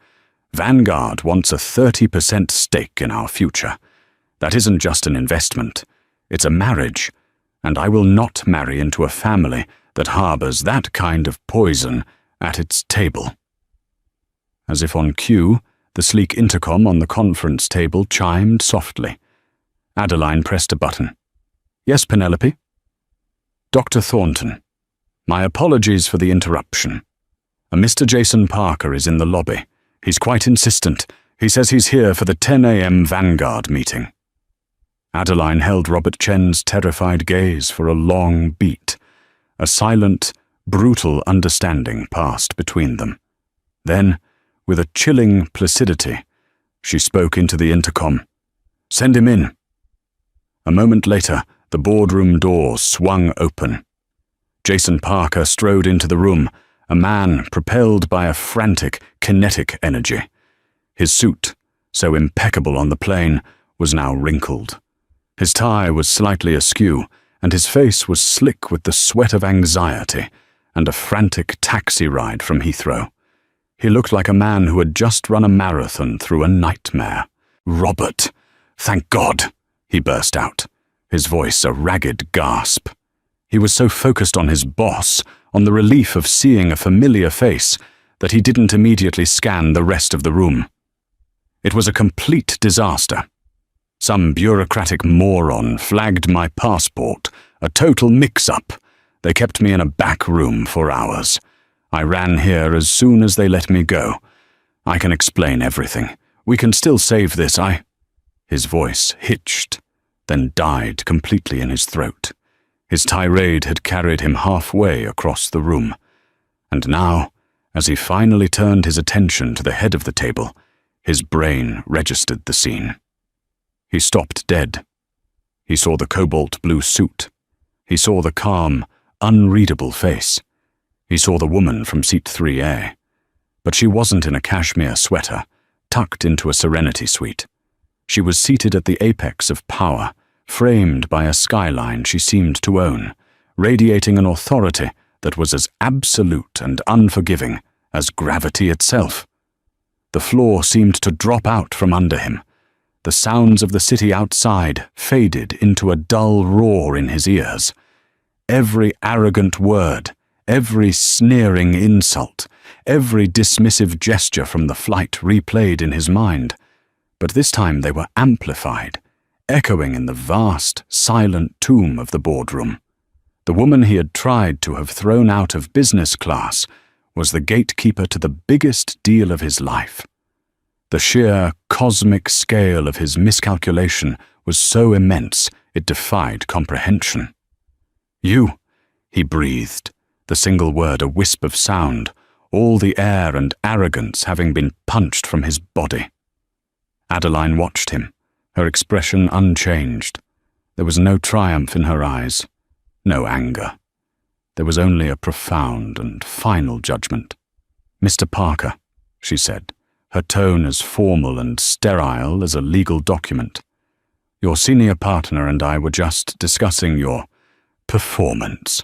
Speaker 1: Vanguard wants a 30% stake in our future. That isn't just an investment, it's a marriage, and I will not marry into a family that harbors that kind of poison at its table. As if on cue, the sleek intercom on the conference table chimed softly. Adeline pressed a button. "Yes, Penelope?" "Dr. Thornton, my apologies for the interruption. A Mr. Jason Parker is in the lobby. He's quite insistent. He says he's here for the 10 a.m. Vanguard meeting." Adeline held Robert Chen's terrified gaze for a long beat. A silent, brutal understanding passed between them. Then, with a chilling placidity, she spoke into the intercom. "Send him in." A moment later, the boardroom door swung open. Jason Parker strode into the room, a man propelled by a frantic, kinetic energy. His suit, so impeccable on the plane, was now wrinkled. His tie was slightly askew, and his face was slick with the sweat of anxiety and a frantic taxi ride from Heathrow. He looked like a man who had just run a marathon through a nightmare. "Robert, thank God," he burst out, his voice a ragged gasp. He was so focused on his boss, on the relief of seeing a familiar face, that he didn't immediately scan the rest of the room. It was a complete disaster. Some bureaucratic moron flagged my passport, a total mix-up. They kept me in a back room for hours. I ran here as soon as they let me go. I can explain everything. We can still save this, His voice hitched, then died completely in his throat. His tirade had carried him halfway across the room. And now, as he finally turned his attention to the head of the table, his brain registered the scene. He stopped dead. He saw the cobalt blue suit. He saw the calm, unreadable face. He saw the woman from seat 3A. But she wasn't in a cashmere sweater, tucked into a serenity suite. She was seated at the apex of power, framed by a skyline she seemed to own, radiating an authority that was as absolute and unforgiving as gravity itself. The floor seemed to drop out from under him. The sounds of the city outside faded into a dull roar in his ears. Every arrogant word, every sneering insult, every dismissive gesture from the flight replayed in his mind. But this time they were amplified, echoing in the vast, silent tomb of the boardroom. The woman he had tried to have thrown out of business class was the gatekeeper to the biggest deal of his life. The sheer cosmic scale of his miscalculation was so immense it defied comprehension. "You," he breathed, the single word a wisp of sound, all the air and arrogance having been punched from his body. Adeline watched him, her expression unchanged. There was no triumph in her eyes, no anger. There was only a profound and final judgment. "Mr. Parker," she said, her tone as formal and sterile as a legal document. "Your senior partner and I were just discussing your performance.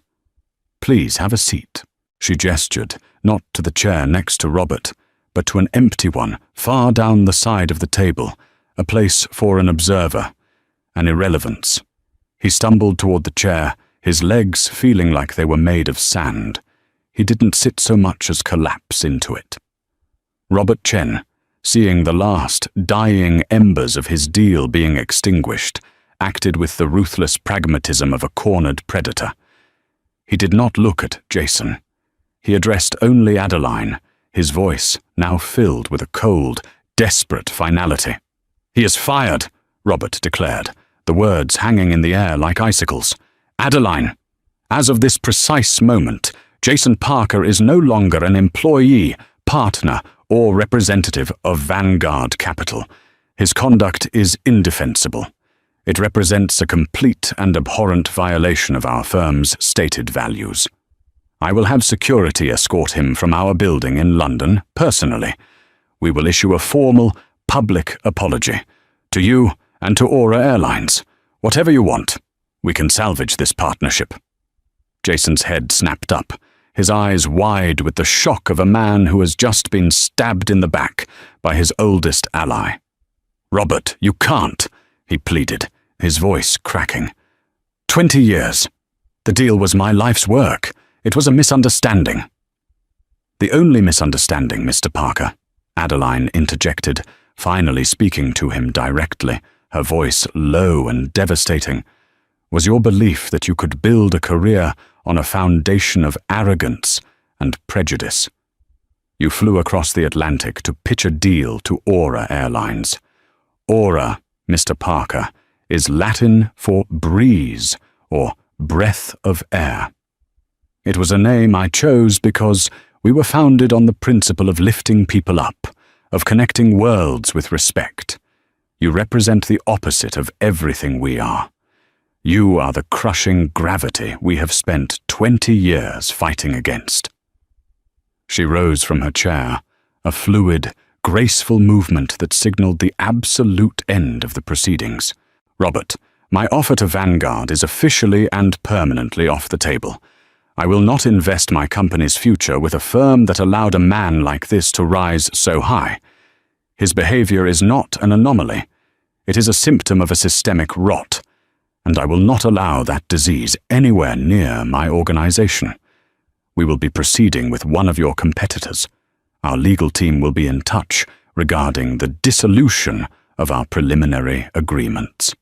Speaker 1: Please have a seat." She gestured, not to the chair next to Robert, but to an empty one far down the side of the table, a place for an observer, an irrelevance. He stumbled toward the chair, his legs feeling like they were made of sand. He didn't sit so much as collapse into it. Robert Chen, seeing the last dying embers of his deal being extinguished, acted with the ruthless pragmatism of a cornered predator. He did not look at Jason. He addressed only Adeline, his voice now filled with a cold, desperate finality. "He is fired," Robert declared, the words hanging in the air like icicles. "Adeline, as of this precise moment, Jason Parker is no longer an employee, partner, or representative of Vanguard Capital. His conduct is indefensible. It represents a complete and abhorrent violation of our firm's stated values. I will have security escort him from our building in London, personally. We will issue a formal, public apology. To you and to Aura Airlines. Whatever you want. We can salvage this partnership." Jason's head snapped up, his eyes wide with the shock of a man who has just been stabbed in the back by his oldest ally. "Robert, you can't," he pleaded, his voice cracking. 20 years. The deal was my life's work. It was a misunderstanding." "The only misunderstanding, Mr. Parker," Adeline interjected, finally speaking to him directly, her voice low and devastating, "was your belief that you could build a career on a foundation of arrogance and prejudice. You flew across the Atlantic to pitch a deal to Aura Airlines. Aura, Mr. Parker, is Latin for breeze or breath of air. It was a name I chose because we were founded on the principle of lifting people up, of connecting worlds with respect. You represent the opposite of everything we are. You are the crushing gravity we have spent 20 years fighting against." She rose from her chair, a fluid, graceful movement that signaled the absolute end of the proceedings. "Robert, my offer to Vanguard is officially and permanently off the table. I will not invest my company's future with a firm that allowed a man like this to rise so high. His behavior is not an anomaly. It is a symptom of a systemic rot, and I will not allow that disease anywhere near my organization. We will be proceeding with one of your competitors. Our legal team will be in touch regarding the dissolution of our preliminary agreements."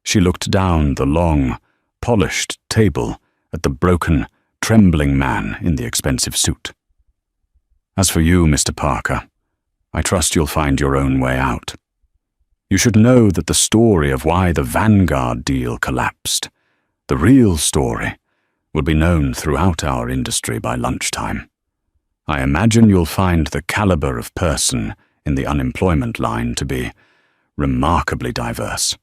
Speaker 1: She looked down the long, polished table at the broken, trembling man in the expensive suit. "As for you, Mr. Parker, I trust you'll find your own way out. You should know that the story of why the Vanguard deal collapsed, the real story, will be known throughout our industry by lunchtime. I imagine you'll find the caliber of person in the unemployment line to be remarkably diverse."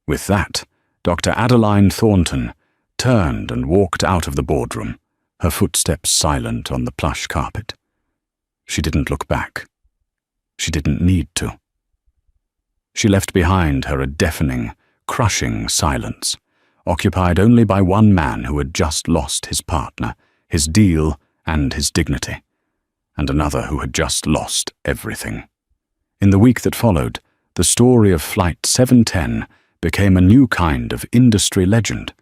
Speaker 1: With that, Dr. Adeline Thornton turned and walked out of the boardroom, her footsteps silent on the plush carpet. She didn't look back. She didn't need to. She left behind her a deafening, crushing silence, occupied only by one man who had just lost his partner, his deal, and his dignity, and another who had just lost everything. In the week that followed, the story of Flight 710 became a new kind of industry legend.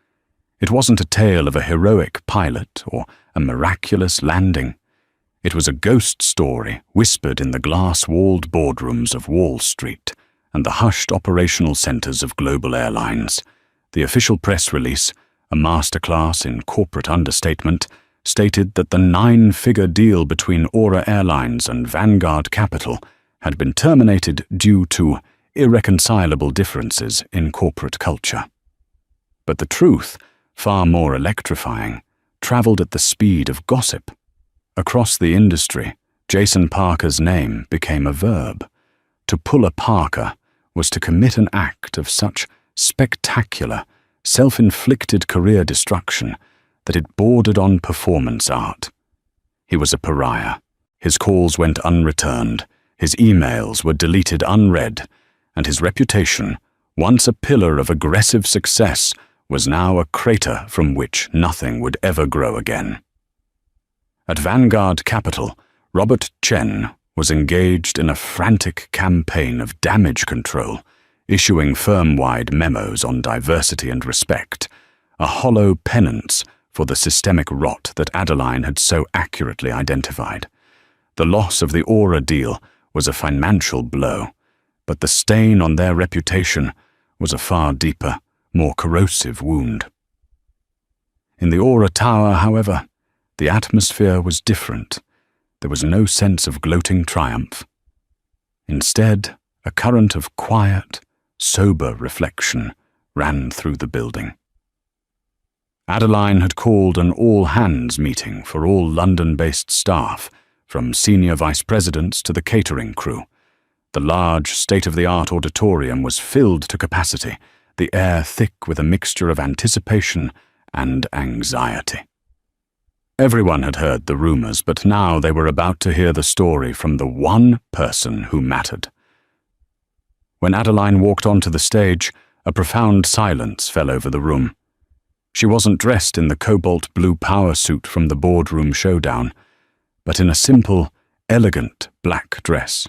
Speaker 1: It wasn't a tale of a heroic pilot or a miraculous landing. It was a ghost story whispered in the glass-walled boardrooms of Wall Street and the hushed operational centers of global airlines. The official press release, a masterclass in corporate understatement, stated that the 9-figure deal between Aura Airlines and Vanguard Capital had been terminated due to irreconcilable differences in corporate culture. But the truth, far more electrifying, traveled at the speed of gossip. Across the industry, Jason Parker's name became a verb. To pull a Parker was to commit an act of such spectacular, self-inflicted career destruction that it bordered on performance art. He was a pariah. His calls went unreturned, his emails were deleted unread, and his reputation, once a pillar of aggressive success, was now a crater from which nothing would ever grow again. At Vanguard Capital, Robert Chen was engaged in a frantic campaign of damage control, issuing firm-wide memos on diversity and respect, a hollow penance for the systemic rot that Adeline had so accurately identified. The loss of the Aura deal was a financial blow, but the stain on their reputation was a far deeper, more corrosive wound. In the Aura Tower, however, the atmosphere was different. There was no sense of gloating triumph. Instead, a current of quiet, sober reflection ran through the building. Adeline had called an all-hands meeting for all London-based staff, from senior vice presidents to the catering crew. The large, state-of-the-art auditorium was filled to capacity, the air thick with a mixture of anticipation and anxiety. Everyone had heard the rumors, but now they were about to hear the story from the one person who mattered. When Adeline walked onto the stage, a profound silence fell over the room. She wasn't dressed in the cobalt blue power suit from the boardroom showdown, but in a simple, elegant black dress.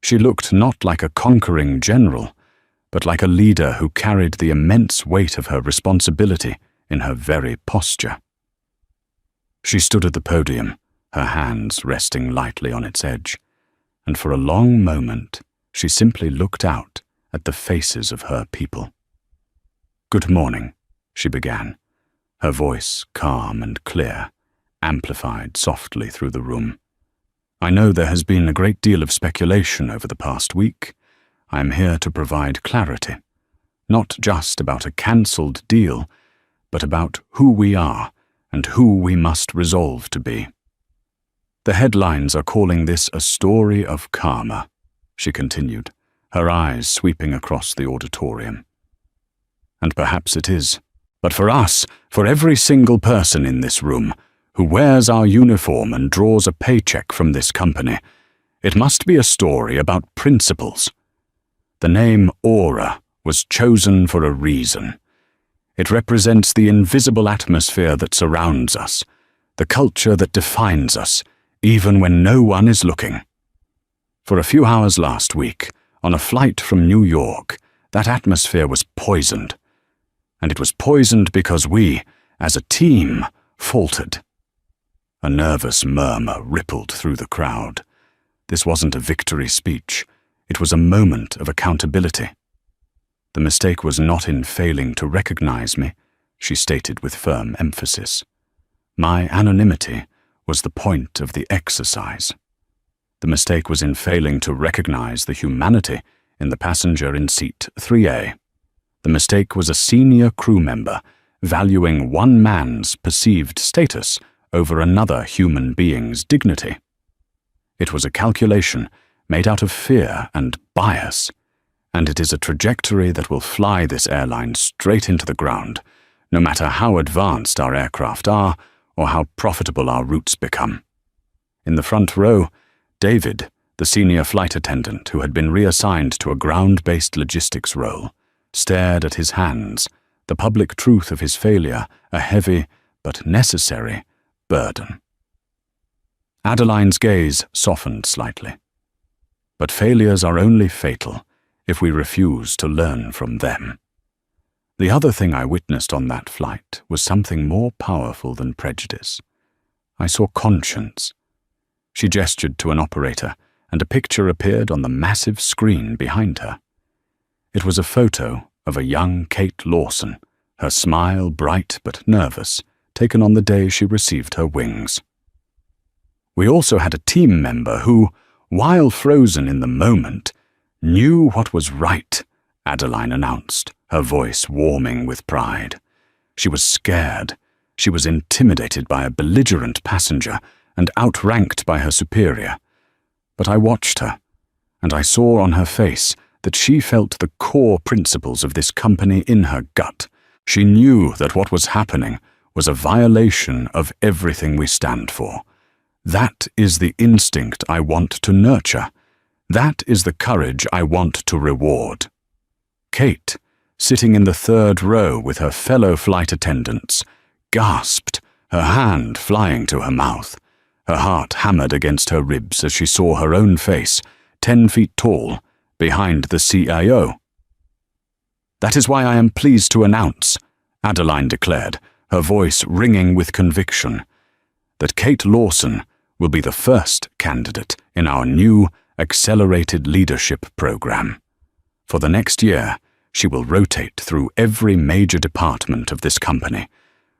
Speaker 1: She looked not like a conquering general, but like a leader who carried the immense weight of her responsibility in her very posture. She stood at the podium, her hands resting lightly on its edge, and for a long moment she simply looked out at the faces of her people. "Good morning," she began, her voice calm and clear, amplified softly through the room. "I know there has been a great deal of speculation over the past week. I am here to provide clarity, not just about a cancelled deal, but about who we are and who we must resolve to be. The headlines are calling this a story of karma," she continued, her eyes sweeping across the auditorium. "And perhaps it is. But for us, for every single person in this room who wears our uniform and draws a paycheck from this company, it must be a story about principles. The name Aura was chosen for a reason. It represents the invisible atmosphere that surrounds us, the culture that defines us, even when no one is looking. For a few hours last week, on a flight from New York, that atmosphere was poisoned. And it was poisoned because we, as a team, faltered." A nervous murmur rippled through the crowd. This wasn't a victory speech. It was a moment of accountability. "The mistake was not in failing to recognize me," she stated with firm emphasis. "My anonymity was the point of the exercise. The mistake was in failing to recognize the humanity in the passenger in seat 3A. The mistake was a senior crew member valuing one man's perceived status over another human being's dignity. It was a calculation made out of fear and bias, and it is a trajectory that will fly this airline straight into the ground, no matter how advanced our aircraft are or how profitable our routes become." In the front row, David, the senior flight attendant who had been reassigned to a ground-based logistics role, stared at his hands, the public truth of his failure a heavy but necessary burden. Adeline's gaze softened slightly. But failures are only fatal if we refuse to learn from them. The other thing I witnessed on that flight was something more powerful than prejudice. I saw conscience. She gestured to an operator, and a picture appeared on the massive screen behind her. It was a photo of a young Kate Lawson, her smile bright but nervous, taken on the day she received her wings. We also had a team member who, while frozen in the moment, knew what was right, Adeline announced, her voice warming with pride. She was scared. She was intimidated by a belligerent passenger and outranked by her superior. But I watched her, and I saw on her face that she felt the core principles of this company in her gut. She knew that what was happening was a violation of everything we stand for. That is the instinct I want to nurture. That is the courage I want to reward. Kate, sitting in the third row with her fellow flight attendants, gasped, her hand flying to her mouth. Her heart hammered against her ribs as she saw her own face, 10 feet tall, behind the CIO. "That is why I am pleased to announce," Adeline declared, her voice ringing with conviction, "that Kate Lawson will be the first candidate in our new accelerated leadership program. For the next year, she will rotate through every major department of this company,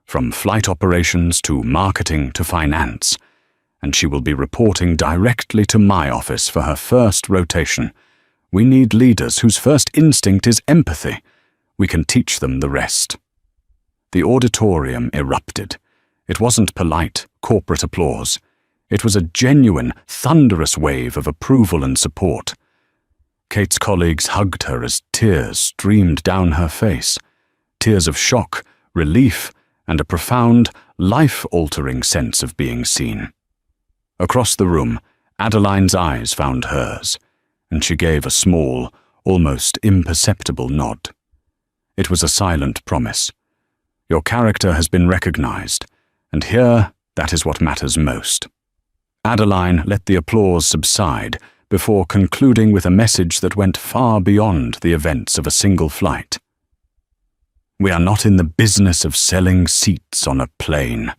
Speaker 1: from flight operations to marketing to finance, and she will be reporting directly to my office for her first rotation. We need leaders whose first instinct is empathy. We can teach them the rest." The auditorium erupted. It wasn't polite, corporate applause. It was a genuine, thunderous wave of approval and support. Kate's colleagues hugged her as tears streamed down her face, tears of shock, relief, and a profound, life-altering sense of being seen. Across the room, Adeline's eyes found hers, and she gave a small, almost imperceptible nod. It was a silent promise. Your character has been recognized, and here that is what matters most. Adeline let the applause subside before concluding with a message that went far beyond the events of a single flight. "We are not in the business of selling seats on a plane,"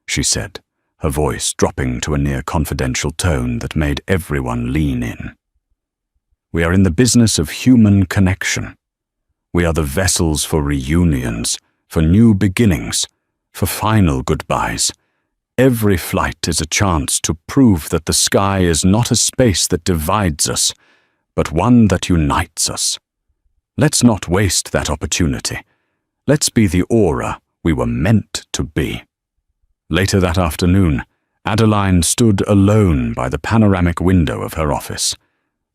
Speaker 1: she said, her voice dropping to a near confidential tone that made everyone lean in. "We are in the business of human connection. We are the vessels for reunions, for new beginnings, for final goodbyes. Every flight is a chance to prove that the sky is not a space that divides us, but one that unites us. Let's not waste that opportunity. Let's be the aura we were meant to be." Later that afternoon, Adeline stood alone by the panoramic window of her office.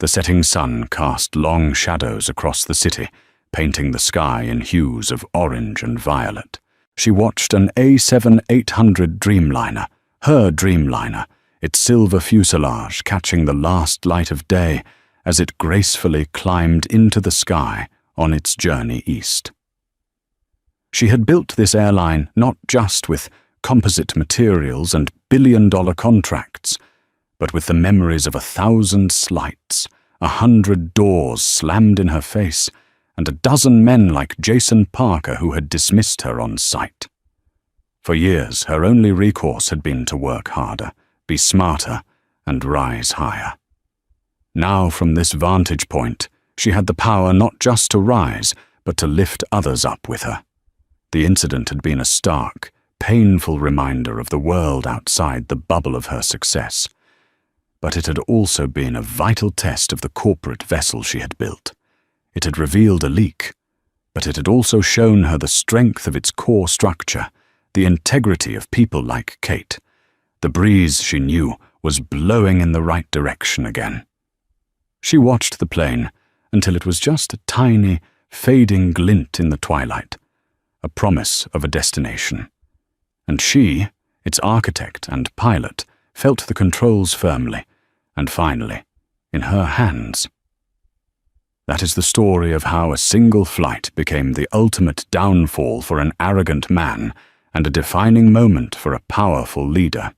Speaker 1: The setting sun cast long shadows across the city, painting the sky in hues of orange and violet. She watched an A7-800 Dreamliner, her Dreamliner, its silver fuselage catching the last light of day as it gracefully climbed into the sky on its journey east. She had built this airline not just with composite materials and billion-dollar contracts, but with the memories of 1,000 slights, 100 doors slammed in her face, and a dozen men like Jason Parker who had dismissed her on sight. For years, her only recourse had been to work harder, be smarter, and rise higher. Now, from this vantage point, she had the power not just to rise, but to lift others up with her. The incident had been a stark, painful reminder of the world outside the bubble of her success. But it had also been a vital test of the corporate vessel she had built. It had revealed a leak, but it had also shown her the strength of its core structure, the integrity of people like Kate. The breeze, she knew, was blowing in the right direction again. She watched the plane until it was just a tiny, fading glint in the twilight, a promise of a destination. And she, its architect and pilot, felt the controls firmly, and finally, in her hands. That is the story of how a single flight became the ultimate downfall for an arrogant man and a defining moment for a powerful leader.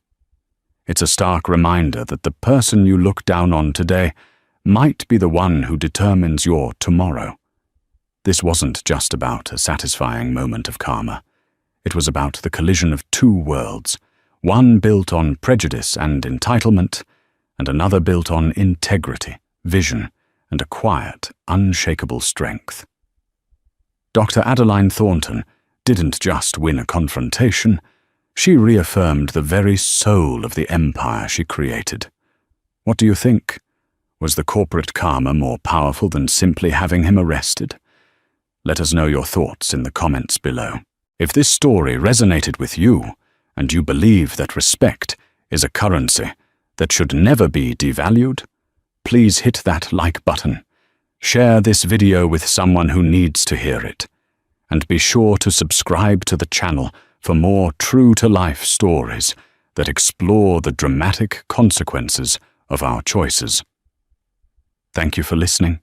Speaker 1: It's a stark reminder that the person you look down on today might be the one who determines your tomorrow. This wasn't just about a satisfying moment of karma. It was about the collision of two worlds, one built on prejudice and entitlement, and another built on integrity, vision, and a quiet, unshakable strength. Dr. Adeline Thornton didn't just win a confrontation, she reaffirmed the very soul of the empire she created. What do you think? Was the corporate karma more powerful than simply having him arrested? Let us know your thoughts in the comments below. If this story resonated with you, and you believe that respect is a currency that should never be devalued, please hit that like button, share this video with someone who needs to hear it, and be sure to subscribe to the channel for more true-to-life stories that explore the dramatic consequences of our choices. Thank you for listening,